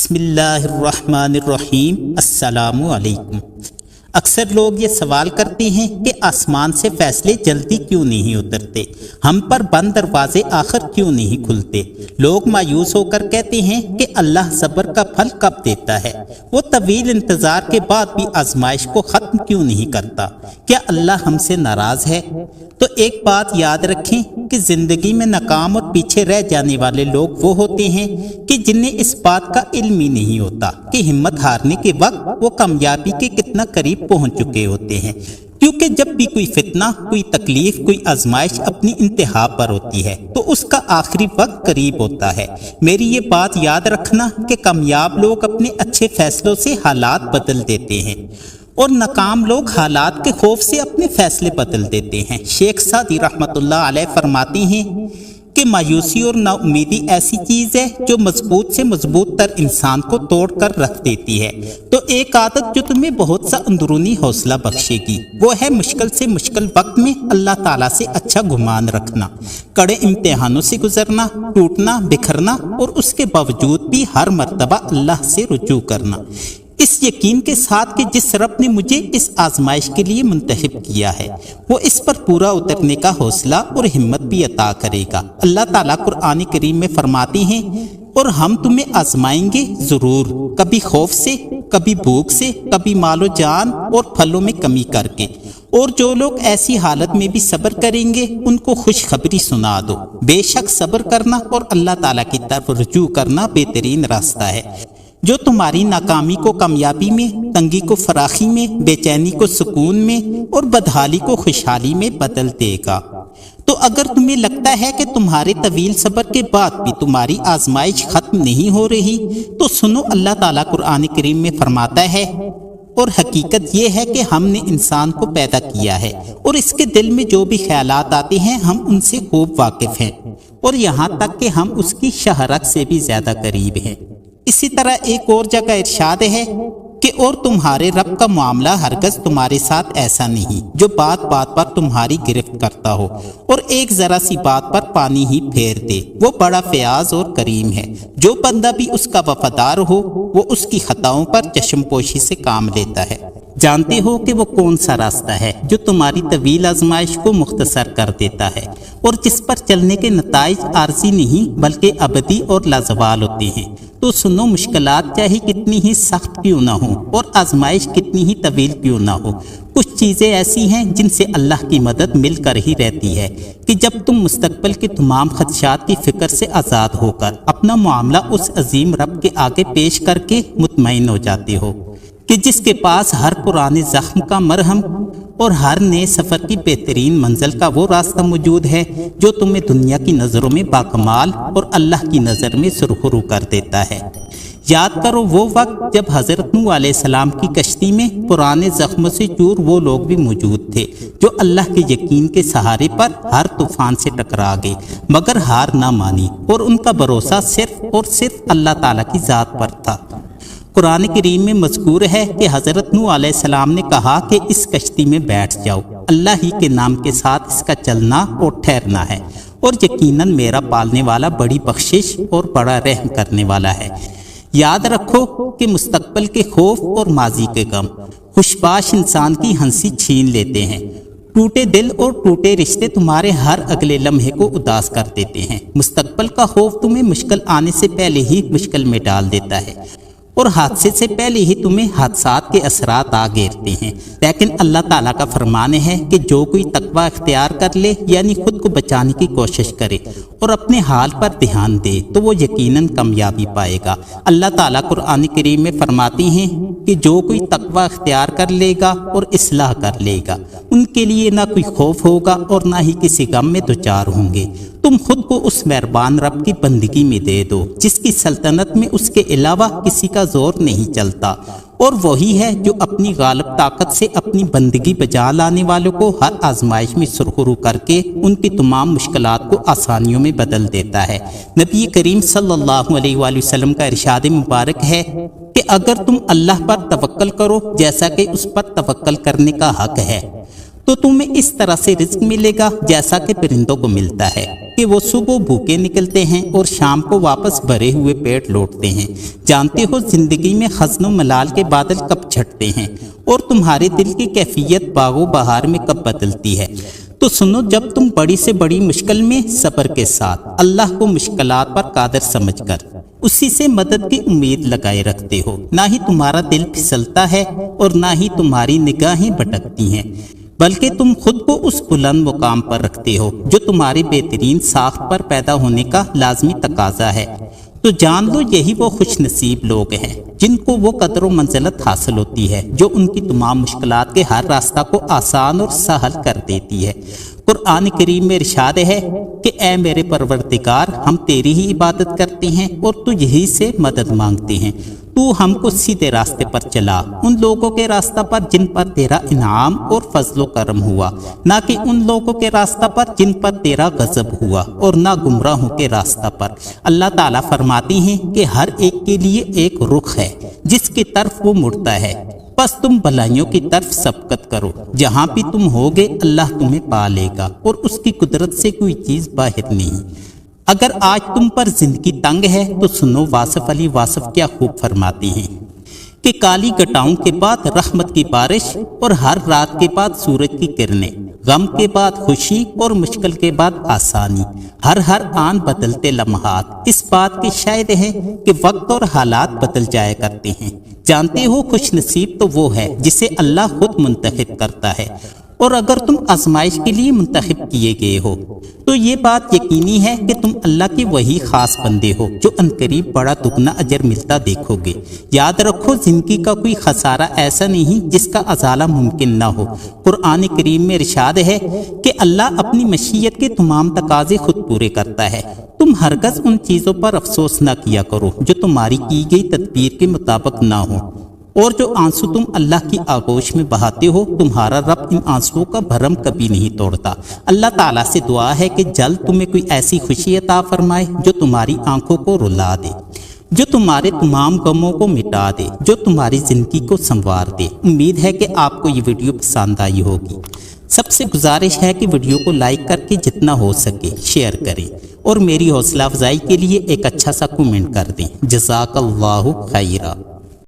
بسم اللہ الرحمن الرحیم۔ السلام علیکم۔ اکثر لوگ یہ سوال کرتے ہیں کہ آسمان سے فیصلے جلدی کیوں نہیں اترتے، ہم پر بند دروازے آخر کیوں نہیں کھلتے۔ لوگ مایوس ہو کر کہتے ہیں کہ اللہ صبر کا پھل کب دیتا ہے، وہ طویل انتظار کے بعد بھی آزمائش کو ختم کیوں نہیں کرتا، کیا اللہ ہم سے ناراض ہے؟ تو ایک بات یاد رکھیں کہ زندگی میں ناکام اور پیچھے رہ جانے والے لوگ وہ ہوتے ہیں کہ جنہیں اس بات کا علم ہی نہیں ہوتا کہ ہمت ہارنے کے وقت وہ کامیابی کے کتنا قریب پہنچ چکے ہوتے ہیں، کیونکہ جب بھی کوئی فتنہ، کوئی تکلیف، کوئی آزمائش اپنی انتہا پر ہوتی ہے تو اس کا آخری وقت قریب ہوتا ہے۔ میری یہ بات یاد رکھنا کہ کامیاب لوگ اپنے اچھے فیصلوں سے حالات بدل دیتے ہیں اور ناکام لوگ حالات کے خوف سے اپنے فیصلے بدل دیتے ہیں۔ شیخ سعدی رحمۃ اللہ علیہ فرماتے ہیں کہ مایوسی اور نا امیدی ایسی چیز ہے جو مضبوط سے مضبوط تر انسان کو توڑ کر رکھ دیتی ہے۔ تو ایک عادت جو تمہیں بہت سا اندرونی حوصلہ بخشے گی وہ ہے مشکل سے مشکل وقت میں اللہ تعالیٰ سے اچھا گمان رکھنا، کڑے امتحانوں سے گزرنا، ٹوٹنا، بکھرنا اور اس کے باوجود بھی ہر مرتبہ اللہ سے رجوع کرنا، اس یقین کے ساتھ کہ جس رب نے مجھے اس آزمائش کے لیے منتخب کیا ہے وہ اس پر پورا اترنے کا حوصلہ اور ہمت بھی عطا کرے گا۔ اللہ تعالیٰ قرآن کریم میں فرماتے ہیں، اور ہم تمہیں آزمائیں گے ضرور، کبھی خوف سے، کبھی بھوک سے، کبھی مال و جان اور پھلوں میں کمی کر کے، اور جو لوگ ایسی حالت میں بھی صبر کریں گے ان کو خوشخبری سنا دو۔ بے شک صبر کرنا اور اللہ تعالیٰ کی طرف رجوع کرنا بہترین راستہ ہے جو تمہاری ناکامی کو کامیابی میں، تنگی کو فراخی میں، بے چینی کو سکون میں اور بدحالی کو خوشحالی میں بدل دے گا۔ تو اگر تمہیں لگتا ہے کہ تمہارے طویل صبر کے بعد بھی تمہاری آزمائش ختم نہیں ہو رہی تو سنو، اللہ تعالیٰ قرآن کریم میں فرماتا ہے، اور حقیقت یہ ہے کہ ہم نے انسان کو پیدا کیا ہے اور اس کے دل میں جو بھی خیالات آتے ہیں ہم ان سے خوب واقف ہیں، اور یہاں تک کہ ہم اس کی شہرت سے بھی زیادہ قریب ہیں۔ اسی طرح ایک اور جگہ ارشاد ہے کہ اور تمہارے رب کا معاملہ ہرگز تمہارے ساتھ ایسا نہیں جو بات بات پر تمہاری گرفت کرتا ہو اور ایک ذرا سی بات پر پانی ہی پھیر دے، وہ بڑا فیاض اور کریم ہے۔ جو بندہ بھی اس کا وفادار ہو وہ اس کی خطاؤں پر چشم پوشی سے کام لیتا ہے۔ جانتے ہو کہ وہ کون سا راستہ ہے جو تمہاری طویل آزمائش کو مختصر کر دیتا ہے اور جس پر چلنے کے نتائج عارضی نہیں بلکہ ابدی اور لازوال ہوتے ہیں۔ تو سنو، مشکلات چاہے کتنی ہی سخت کیوں نہ ہو اور آزمائش کتنی ہی طویل کیوں نہ ہو، کچھ چیزیں ایسی ہیں جن سے اللہ کی مدد مل کر ہی رہتی ہے کہ جب تم مستقبل کے تمام خدشات کی فکر سے آزاد ہو کر اپنا معاملہ اس عظیم رب کے آگے پیش کر کے مطمئن ہو جاتے ہو کہ جس کے پاس ہر پرانے زخم کا مرہم اور ہر نئے سفر کی بہترین منزل کا وہ راستہ موجود ہے جو تمہیں دنیا کی نظروں میں باکمال اور اللہ کی نظر میں سرخرو کر دیتا ہے۔ یاد کرو وہ وقت جب حضرت نوح علیہ السلام کی کشتی میں پرانے زخموں سے چور وہ لوگ بھی موجود تھے جو اللہ کے یقین کے سہارے پر ہر طوفان سے ٹکرا گئے مگر ہار نہ مانی اور ان کا بھروسہ صرف اور صرف اللہ تعالیٰ کی ذات پر تھا۔ قرآن کریم میں مذکور ہے کہ حضرت نوح علیہ السلام نے کہا کہ اس کشتی میں بیٹھ جاؤ، اللہ ہی کے نام کے ساتھ اس کا چلنا اور ٹھہرنا ہے، اور یقیناً میرا پالنے والا بڑی بخشش اور بڑا رحم کرنے والا ہے۔ یاد رکھو کہ مستقبل کے خوف اور ماضی کے غم خوشباش انسان کی ہنسی چھین لیتے ہیں۔ ٹوٹے دل اور ٹوٹے رشتے تمہارے ہر اگلے لمحے کو اداس کر دیتے ہیں۔ مستقبل کا خوف تمہیں مشکل آنے سے پہلے ہی مشکل میں ڈال دیتا ہے اور حادثے سے پہلے ہی تمہیں حادثات کے اثرات آ گھیرتے ہیں، لیکن اللہ تعالیٰ کا فرمان ہے کہ جو کوئی تقوی اختیار کر لے یعنی خود کو بچانے کی کوشش کرے اور اپنے حال پر دھیان دے تو وہ یقیناً کامیابی پائے گا۔ اللہ تعالیٰ قرآن کریم میں فرماتے ہیں کہ جو کوئی تقوی اختیار کر لے گا اور اصلاح کر لے گا ان کے لیے نہ کوئی خوف ہوگا اور نہ ہی کسی غم میں دوچار ہوں گے۔ تم خود کو اس مہربان رب کی بندگی میں دے دو جس کی سلطنت میں اس کے علاوہ کسی کا زور نہیں چلتا، اور وہی ہے جو اپنی غالب طاقت سے اپنی بندگی بجا لانے والوں کو ہر آزمائش میں سرخرو کر کے ان کی تمام مشکلات کو آسانیوں میں بدل دیتا ہے۔ نبی کریم صلی اللہ علیہ وآلہ وسلم کا ارشاد مبارک ہے کہ اگر تم اللہ پر توکل کرو جیسا کہ اس پر توکل کرنے کا حق ہے تو تمہیں اس طرح سے رزق ملے گا جیسا کہ پرندوں کو ملتا ہے۔ کہ وہ صبح بھوکے نکلتے ہیں اور شام کو واپس بھرے ہوئے پیٹ لوٹتے ہیں۔ جانتے ہو زندگی میں حزن و ملال کے بادل کب چھٹتے ہیں اور تمہارے دل کی کیفیت باغ و بہار میں کب بدلتی ہے۔ تو سنو، جب تم بڑی سے بڑی مشکل میں صبر کے ساتھ اللہ کو مشکلات پر قادر سمجھ کر اسی سے مدد کی امید لگائے رکھتے ہو، نہ ہی تمہارا دل پھسلتا ہے اور نہ ہی تمہاری نگاہیں بھٹکتی ہیں، بلکہ تم خود کو اس بلند مقام پر رکھتے ہو جو تمہاری بہترین ساخت پر پیدا ہونے کا لازمی تقاضا ہے۔ تو جان لو یہی وہ خوش نصیب لوگ ہیں جن کو وہ قدر و منزلت حاصل ہوتی ہے جو ان کی تمام مشکلات کے ہر راستہ کو آسان اور سہل کر دیتی ہے۔ قرآن کریم میں ارشاد ہے کہ اے میرے پروردگار، ہم تیری ہی عبادت کرتے ہیں اور تجھ ہی سے مدد مانگتے ہیں۔ تو ہم کو سیدھے راستے پر چلا، ان لوگوں کے راستہ پر جن پر تیرا انعام اور فضل و کرم ہوا، نہ کہ ان لوگوں کے راستہ پر جن پر تیرا غضب ہوا، اور نہ گمراہوں کے راستہ پر۔ اللہ تعالیٰ فرماتی ہیں کہ ہر ایک کے لیے ایک رخ ہے جس کی طرف وہ مڑتا ہے، بس تم بھلائیوں کی طرف سبقت کرو، جہاں بھی تم ہوگے اللہ تمہیں پا لے گا اور اس کی قدرت سے کوئی چیز باہر نہیں۔ اگر آج تم پر زندگی تنگ ہے تو سنو واصف علی واصف کیا خوب فرماتے ہیں کہ کالی گٹاؤں کے بعد رحمت کی بارش اور ہر رات کے بعد سورج کی کرنیں، غم کے بعد خوشی اور مشکل کے بعد آسانی، ہر آن بدلتے لمحات اس بات کے شاہد ہیں کہ وقت اور حالات بدل جایا کرتے ہیں۔ جانتے ہو خوش نصیب تو وہ ہے جسے اللہ خود منتخب کرتا ہے، اور اگر تم آزمائش کے لیے منتخب کیے گئے ہو تو یہ بات یقینی ہے کہ تم اللہ کے وہی خاص بندے ہو جو عنقریب بڑا دگنا اجر ملتا دیکھو گے۔ یاد رکھو زندگی کا کوئی خسارہ ایسا نہیں جس کا ازالہ ممکن نہ ہو۔ قرآن کریم میں ارشاد ہے کہ اللہ اپنی مشیت کے تمام تقاضے خود پورے کرتا ہے۔ تم ہرگز ان چیزوں پر افسوس نہ کیا کرو جو تمہاری کی گئی تدبیر کے مطابق نہ ہو، اور جو آنسو تم اللہ کی آغوش میں بہاتے ہو تمہارا رب ان آنسوؤں کا بھرم کبھی نہیں توڑتا۔ اللہ تعالیٰ سے دعا ہے کہ جلد تمہیں کوئی ایسی خوشی عطا فرمائے جو تمہاری آنکھوں کو رلا دے، جو تمہارے تمام غموں کو مٹا دے، جو تمہاری زندگی کو سنوار دے۔ امید ہے کہ آپ کو یہ ویڈیو پسند آئی ہوگی۔ سب سے گزارش ہے کہ ویڈیو کو لائک کر کے جتنا ہو سکے شیئر کریں، اور میری حوصلہ افزائی کے لیے ایک اچھا سا کمنٹ کر دیں۔ جزاک اللہ خیرہ۔